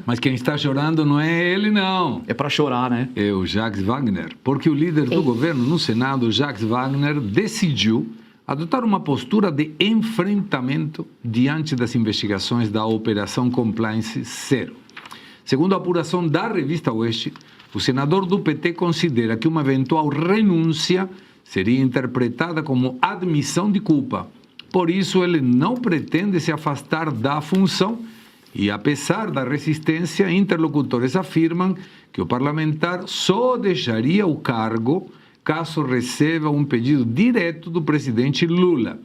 Mas quem está chorando não é ele, não. É para chorar, né? É o Jacques Wagner. Porque o líder do governo no Senado, Jacques Wagner, decidiu adotar uma postura de enfrentamento diante das investigações da Operação Compliance Zero. Segundo a apuração da revista Oeste, o senador do PT considera que uma eventual renúncia seria interpretada como admissão de culpa. Por isso, ele não pretende se afastar da função e, apesar da resistência, interlocutores afirmam que o parlamentar só deixaria o cargo caso receba um pedido direto do presidente Lula.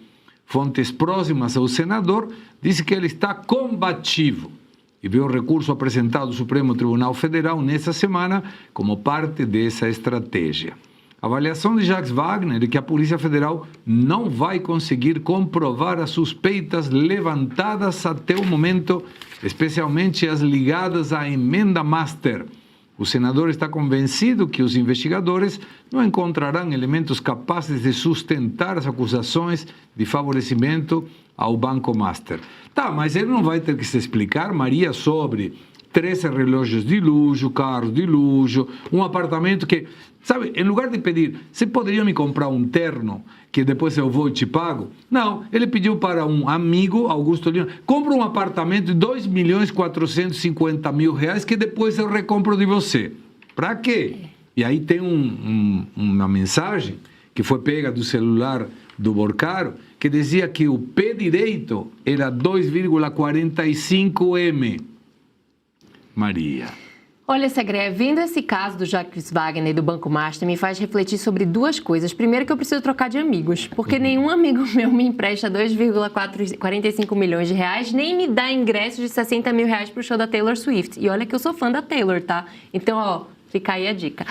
Fontes próximas ao senador dizem que ele está combativo e viu o recurso apresentado ao Supremo Tribunal Federal nessa semana como parte dessa estratégia. A avaliação de Jacques Wagner é que a Polícia Federal não vai conseguir comprovar as suspeitas levantadas até o momento, especialmente as ligadas à emenda Master. O senador está convencido que os investigadores não encontrarão elementos capazes de sustentar as acusações de favorecimento ao Banco Master. Tá, mas ele não vai ter que se explicar, Maria, sobre 13 relógios de luxo, carros de luxo, um apartamento que... Sabe, em lugar de pedir, você poderia me comprar um terno que depois eu vou e te pago? Não, ele pediu para um amigo, Augusto Lima, compra um apartamento de R$2.450.000 que depois eu recompro de você. Para quê? E aí tem uma mensagem que foi pega do celular do Borcaro, que dizia que o pé direito era 2,45 M. Maria... Olha, Segré, vendo esse caso do Jacques Wagner e do Banco Master, me faz refletir sobre duas coisas. Primeiro, que eu preciso trocar de amigos, porque nenhum amigo meu me empresta 2,45 milhões de reais, nem me dá ingresso de 60 mil reais para o show da Taylor Swift. E olha que eu sou fã da Taylor, tá? Então, ó, fica aí a dica.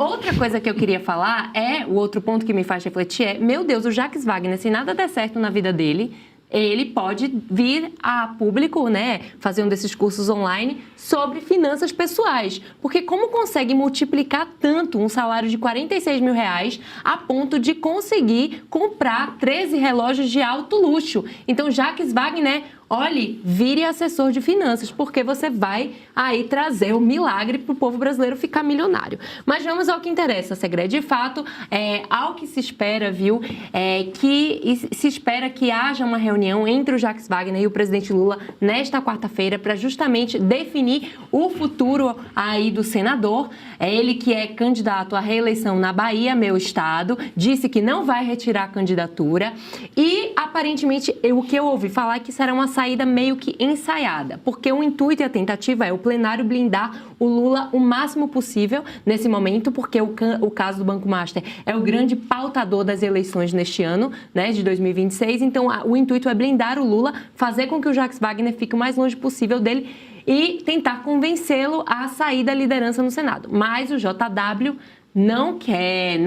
Outra coisa que eu queria falar o outro ponto que me faz refletir meu Deus, o Jacques Wagner, se nada der certo na vida dele, ele pode vir a público, né, fazer um desses cursos online sobre finanças pessoais. Porque como consegue multiplicar tanto um salário de 46 mil reais a ponto de conseguir comprar 13 relógios de alto luxo? Então, Jacques Wagner, olhe, vire assessor de finanças, porque você vai aí trazer o milagre para o povo brasileiro ficar milionário. Mas vamos ao que interessa, Segredo. De fato, ao que se espera, se espera que haja uma reunião entre o Jacques Wagner e o presidente Lula nesta quarta-feira para justamente definir o futuro aí do senador. Ele que é candidato à reeleição na Bahia, meu estado, disse que não vai retirar a candidatura e, aparentemente, o que eu ouvi falar é que será uma saída meio que ensaiada, porque o intuito e a tentativa é o plenário blindar o Lula o máximo possível nesse momento, porque o caso do Banco Master é o grande pautador das eleições neste ano, né, de 2026, então o intuito é blindar o Lula, fazer com que o Jacques Wagner fique o mais longe possível dele e tentar convencê-lo a sair da liderança no Senado. Mas o JW não quer,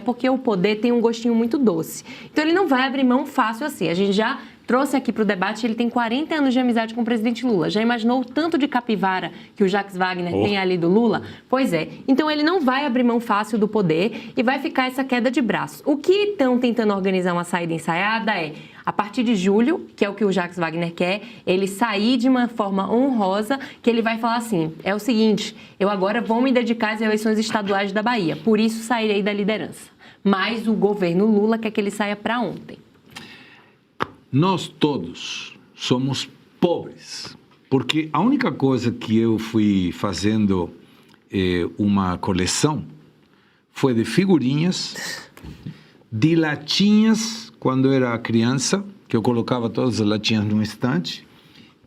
porque o poder tem um gostinho muito doce. Então ele não vai abrir mão fácil assim. A gente já trouxe aqui para o debate, ele tem 40 anos de amizade com o presidente Lula. Já imaginou o tanto de capivara que o Jacques Wagner tem ali do Lula? Pois é. Então ele não vai abrir mão fácil do poder e vai ficar essa queda de braço. O que estão tentando organizar uma saída ensaiada a partir de julho, que é o que o Jacques Wagner quer, ele sair de uma forma honrosa, que ele vai falar assim, é o seguinte, eu agora vou me dedicar às eleições estaduais da Bahia, por isso sairei da liderança. Mas o governo Lula quer que ele saia para ontem. Nós todos somos pobres, porque a única coisa que eu fui fazendo uma coleção foi de figurinhas, de latinhas, quando eu era criança, que eu colocava todas as latinhas num estante,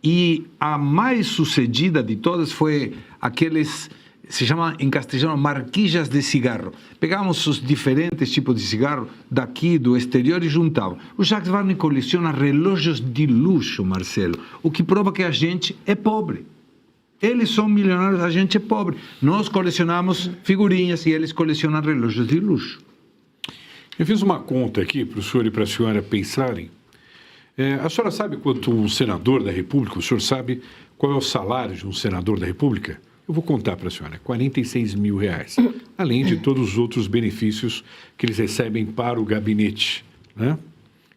e a mais sucedida de todas foi aqueles, se chama em castelhano, marquilhas de cigarro. Pegávamos os diferentes tipos de cigarro daqui, do exterior, e juntavam. O Jacques Wagner coleciona relógios de luxo, Marcelo, o que prova que a gente é pobre. Eles são milionários, a gente é pobre. Nós colecionamos figurinhas e eles colecionam relógios de luxo. Eu fiz uma conta aqui para o senhor e para a senhora pensarem. A senhora sabe quanto um senador da República, o senhor sabe qual é o salário de um senador da República? Eu vou contar para a senhora, 46 mil reais, além de todos os outros benefícios que eles recebem para o gabinete, né?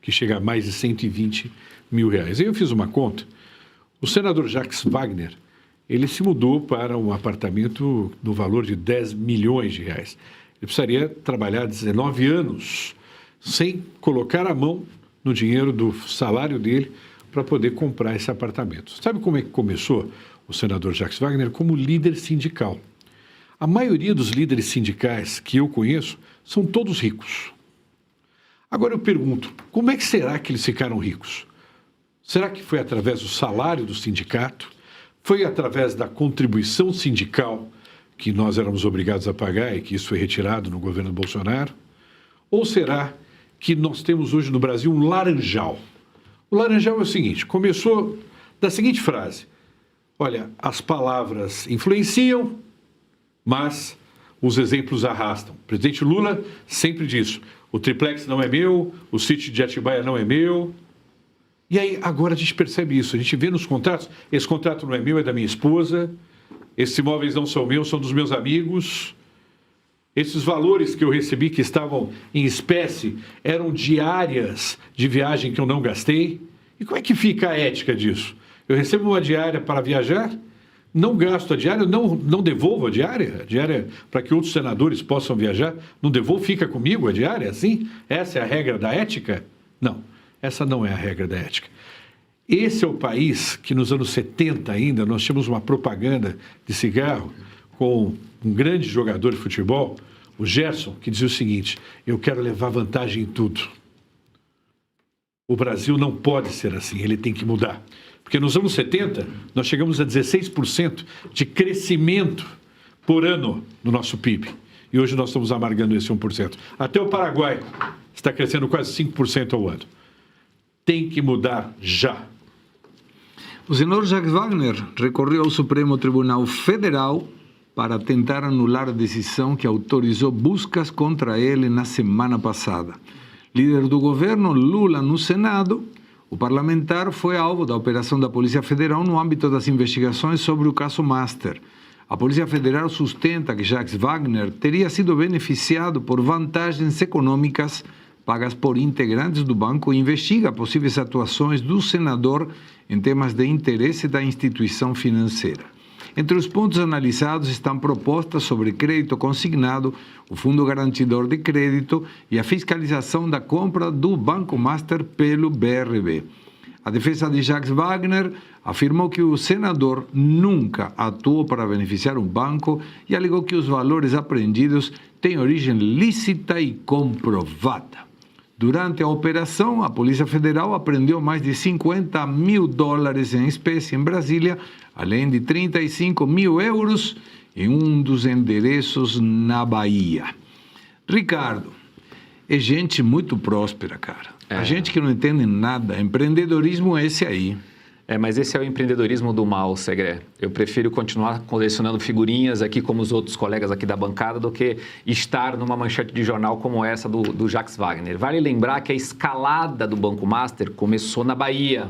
Que chega a mais de 120 mil reais. Aí eu fiz uma conta, O senador Jacques Wagner, ele se mudou para um apartamento no valor de 10 milhões de reais. Ele precisaria trabalhar 19 anos sem colocar a mão no dinheiro do salário dele para poder comprar esse apartamento. Sabe como é que começou o senador Jacques Wagner? Como líder sindical. A maioria dos líderes sindicais que eu conheço são todos ricos. Agora eu pergunto, como é que será que eles ficaram ricos? Será que foi através do salário do sindicato? Foi através da contribuição sindical que nós éramos obrigados a pagar e que isso foi retirado no governo Bolsonaro? Ou será que nós temos hoje no Brasil um laranjal? O laranjal é o seguinte, começou da seguinte frase: olha, as palavras influenciam, mas os exemplos arrastam. O presidente Lula sempre diz, o triplex não é meu, o sítio de Atibaia não é meu. E aí, agora a gente percebe isso, a gente vê nos contratos, esse contrato não é meu, é da minha esposa, esses imóveis não são meus, são dos meus amigos, esses valores que eu recebi que estavam em espécie eram diárias de viagem que eu não gastei. E como é que fica a ética disso? Eu recebo uma diária para viajar, não gasto a diária, não devolvo a diária para que outros senadores possam viajar, não devolvo, fica comigo a diária, assim? Essa é a regra da ética? Não. Essa não é a regra da ética. Esse é o país que nos anos 70 ainda, nós tínhamos uma propaganda de cigarro com um grande jogador de futebol, o Gerson, que dizia o seguinte: eu quero levar vantagem em tudo. O Brasil não pode ser assim, ele tem que mudar. Porque nos anos 70, nós chegamos a 16% de crescimento por ano no nosso PIB. E hoje nós estamos amargando esse 1%. Até o Paraguai está crescendo quase 5% ao ano. Tem que mudar já. O senador Jacques Wagner recorreu ao Supremo Tribunal Federal para tentar anular a decisão que autorizou buscas contra ele na semana passada. Líder do governo, Lula, no Senado, o parlamentar foi alvo da operação da Polícia Federal no âmbito das investigações sobre o caso Master. A Polícia Federal sustenta que Jacques Wagner teria sido beneficiado por vantagens econômicas pagas por integrantes do banco e investiga possíveis atuações do senador em temas de interesse da instituição financeira. Entre os pontos analisados estão propostas sobre crédito consignado, o Fundo Garantidor de Crédito e a fiscalização da compra do Banco Master pelo BRB. A defesa de Jacques Wagner afirmou que o senador nunca atuou para beneficiar um banco e alegou que os valores apreendidos têm origem lícita e comprovada. Durante a operação, a Polícia Federal apreendeu mais de 50 mil dólares em espécie em Brasília, além de 35 mil euros em um dos endereços na Bahia. Ricardo, é gente muito próspera, cara. A gente que não entende nada. Empreendedorismo é esse aí. Mas esse é o empreendedorismo do mal, Segré. Eu prefiro continuar colecionando figurinhas aqui, como os outros colegas aqui da bancada, do que estar numa manchete de jornal como essa do Jacques Wagner. Vale lembrar que a escalada do Banco Master começou na Bahia.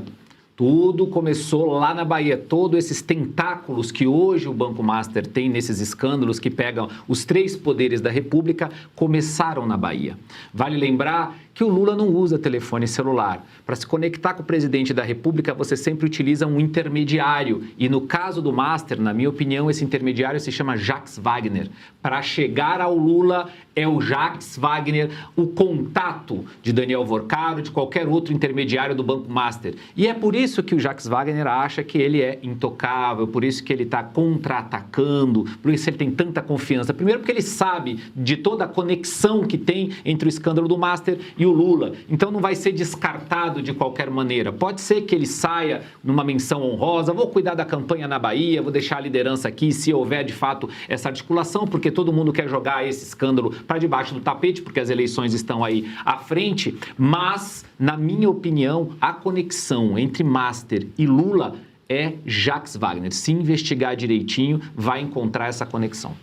Tudo começou lá na Bahia. Todos esses tentáculos que hoje o Banco Master tem nesses escândalos que pegam os três poderes da República começaram na Bahia. Vale lembrar que o Lula não usa telefone celular. Para se conectar com o presidente da República, você sempre utiliza um intermediário. E no caso do Master, na minha opinião, esse intermediário se chama Jacques Wagner. Para chegar ao Lula, é o Jacques Wagner o contato de Daniel Vorcaro, de qualquer outro intermediário do Banco Master. E é por isso que o Jacques Wagner acha que ele é intocável, por isso que ele está contra-atacando, por isso ele tem tanta confiança. Primeiro porque ele sabe de toda a conexão que tem entre o escândalo do Master e o Lula. Então não vai ser descartado de qualquer maneira. Pode ser que ele saia numa menção honrosa, vou cuidar da campanha na Bahia, vou deixar a liderança aqui, se houver de fato essa articulação, porque todo mundo quer jogar esse escândalo para debaixo do tapete, porque as eleições estão aí à frente, mas, na minha opinião, a conexão entre Master e Lula é Jacques Wagner. Se investigar direitinho, vai encontrar essa conexão.